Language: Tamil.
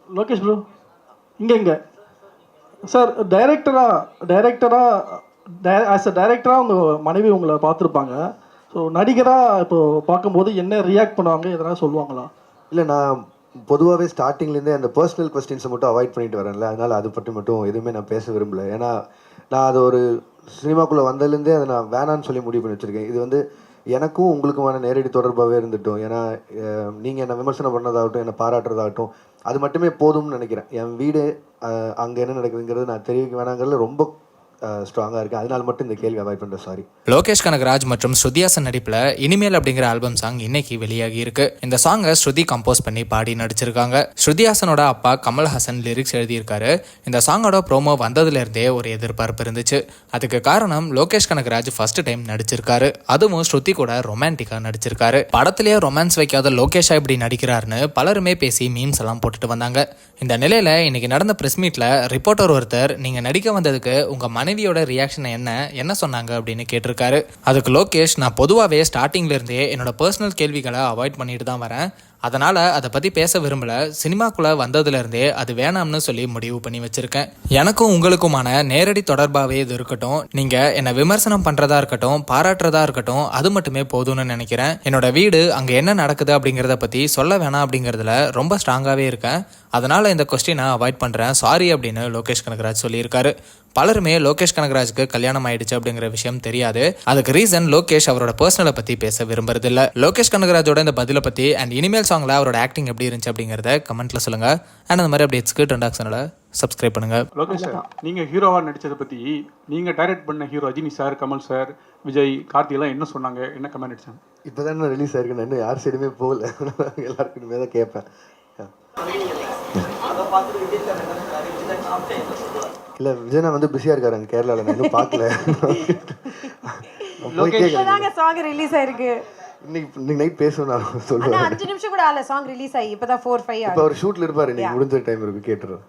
லோகேஷ் ப்ரோ இங்கே சார் ஆஸ் அ டைரக்டராக உங்கள் மனைவி உங்களை பார்த்துருப்பாங்க. ஸோ நடிகராக இப்போது பார்க்கும்போது என்ன ரியாக்ட் பண்ணுவாங்க, எதனா சொல்லுவாங்களா? இல்லை, நான் பொதுவாகவே ஸ்டார்டிங்லேருந்தே அந்த பர்சனல் கொஸ்டின்ஸை மட்டும் அவாய்ட் பண்ணிட்டு வரேன்ல, அதனால் அதை பற்றி மட்டும் எதுவுமே நான் பேச விரும்பலை. ஏன்னா நான் அது ஒரு சினிமாக்குள்ளே வந்ததுலேருந்தே அதை நான் வேணான்னு சொல்லி முடிவு பண்ணி வச்சுருக்கேன். இது வந்து எனக்கும் உங்களுக்குமான நேரடி தொடர்பாகவே இருந்துட்டோம். ஏன்னா நீங்கள் என்னை விமர்சனம் பண்ணதாகட்டும், என்னை பாராட்டுறதாகட்டும், அது மட்டுமே போதும்னு நினைக்கிறேன். என் வீடு அங்கே என்ன நடக்குதுங்கிறது நான் தெரிவிக்க வேணாங்கிறதுல ரொம்ப ஸ்ட்ராங்காக இருக்குது. அதனால மட்டும் இந்த கேள்வி அவாய்ட் பண்ணுறேன், சாரி. லோகேஷ் கனகராஜ் மற்றும் ஸ்ருதி ஹாசன் நடிப்பில் இனிமேல் அப்படிங்கிற ஆல்பம் சாங் இன்னைக்கு வெளியாகி இருக்கு. இந்த சாங்கை ஸ்ருதி கம்போஸ் பண்ணி பாடி நடிச்சிருக்காங்க. ஸ்ருதி ஹாசனோட அப்பா கமல்ஹாசன் லிரிக்ஸ் எழுதியிருக்காரு. இந்த சாங்கோட ப்ரோமோ வந்ததுல இருந்தே ஒரு எதிர்பார்ப்பு இருந்துச்சு. அதுக்கு காரணம் லோகேஷ் கனகராஜ் ஃபர்ஸ்ட் டைம் நடிச்சிருக்காரு, அதுவும் ஸ்ருதி கூட ரொமான்டிக்கா நடிச்சிருக்காரு. படத்திலேயே ரொமான்ஸ் வைக்காத லோகேஷா இப்படி நடிக்கிறாருன்னு பலருமே பேசி மீம்ஸ் எல்லாம் போட்டுட்டு வந்தாங்க. இந்த நிலையில இன்னைக்கு நடந்த பிரஸ் மீட்ல ரிப்போர்ட்டர் ஒருத்தர் நீங்க நடிக்க வந்ததுக்கு உங்க மனைவியோட ரியாக்ஷன் என்ன சொன்னாங்க அப்படின்னு கேட்டிருக்காரு. அதுக்கு லோகேஷ், நான் பொதுவாகவே ஸ்டார்டிங்ல இருந்தே என்னோட பர்சனல் கேள்விகளை அவாய்ட் பண்ணிட்டு தான் வரேன், அதனால அதை பத்தி பேச விரும்பல, சினிமாக்குள்ள வந்ததுல இருந்தே அது வேணாம்னு சொல்லி முடிவு பண்ணி வச்சிருக்கேன். எனக்கும் உங்களுக்குமான நேரடி தொடர்பாகவே இது இருக்கட்டும், நீங்க என்னை விமர்சனம் பண்றதா இருக்கட்டும், பாராட்டுறதா இருக்கட்டும், அது மட்டுமே போதும்னு நினைக்கிறேன். என்னோட வீடு அங்க என்ன நடக்குது அப்படிங்கிறத பத்தி சொல்ல வேணாம் அப்படிங்கிறதுல ரொம்ப ஸ்ட்ராங்காவே இருக்கேன், அதனால இந்த கொஸ்டினை அவாய்ட் பண்றேன், சாரி அப்படின்னு லோகேஷ் கனகராஜ் சொல்லியிருக்காரு. பலருமே லோகேஷ் கனகராஜுக்கு கல்யாணம் ஆயிடுச்சு அப்படிங்கிற விஷயம் தெரியாது. அதுக்கு ரீசன் லோகேஷ் அவரோட பர்சனலை பத்தி பேச விரும்புறது இல்ல. லோகேஷ் கனகராஜோட இந்த பதிலை பத்தி அண்ட் இனிமேல் சாங்ல அவரோட ஆக்டிங் எப்படி இருந்துச்சு அப்படிங்கறத கமெண்ட்ல சொல்லுங்க. அண்ட் அந்த மாதிரி அப்டேட்ஸ்க்கு ட்ரெண்டாக் சேனலை சப்ஸ்கிரைப் பண்ணுங்க. லோகேஷ் சார், நீங்க ஹீரோவா நடிச்சதை பத்தி நீங்க டைரக்ட் பண்ண hero Rajini sir, Kamal sir, Vijay, Karthi எல்லாம் என்ன சொன்னாங்க, என்ன கமெண்ட் அடிச்சாங்க? இப்போதான் ரிலீஸ் ஆயிருக்கு, நான் இன்னும் யார் சைடுமே போகல, எல்லாருக்குமே தான் கேட்பேன். இல்லை, விஜயனா வந்து பிஸியாக இருக்காரு அங்கே கேரளாவில், நான் இன்னும் பார்க்கல. சாங் ரிலீஸ் ஆயிருக்கு, இன்னைக்கு நைட் பேசணும், நான் சொல்லுவேன். 5 நிமிஷம் கூட ஆகல சாங் ரிலீஸ் ஆகி, இப்போதான் 4-5 இப்போ அவர் ஷூட்டில் இருப்பார், இன்னைக்கு முடிஞ்ச டைம் இருக்கு, கேட்டுறேன்.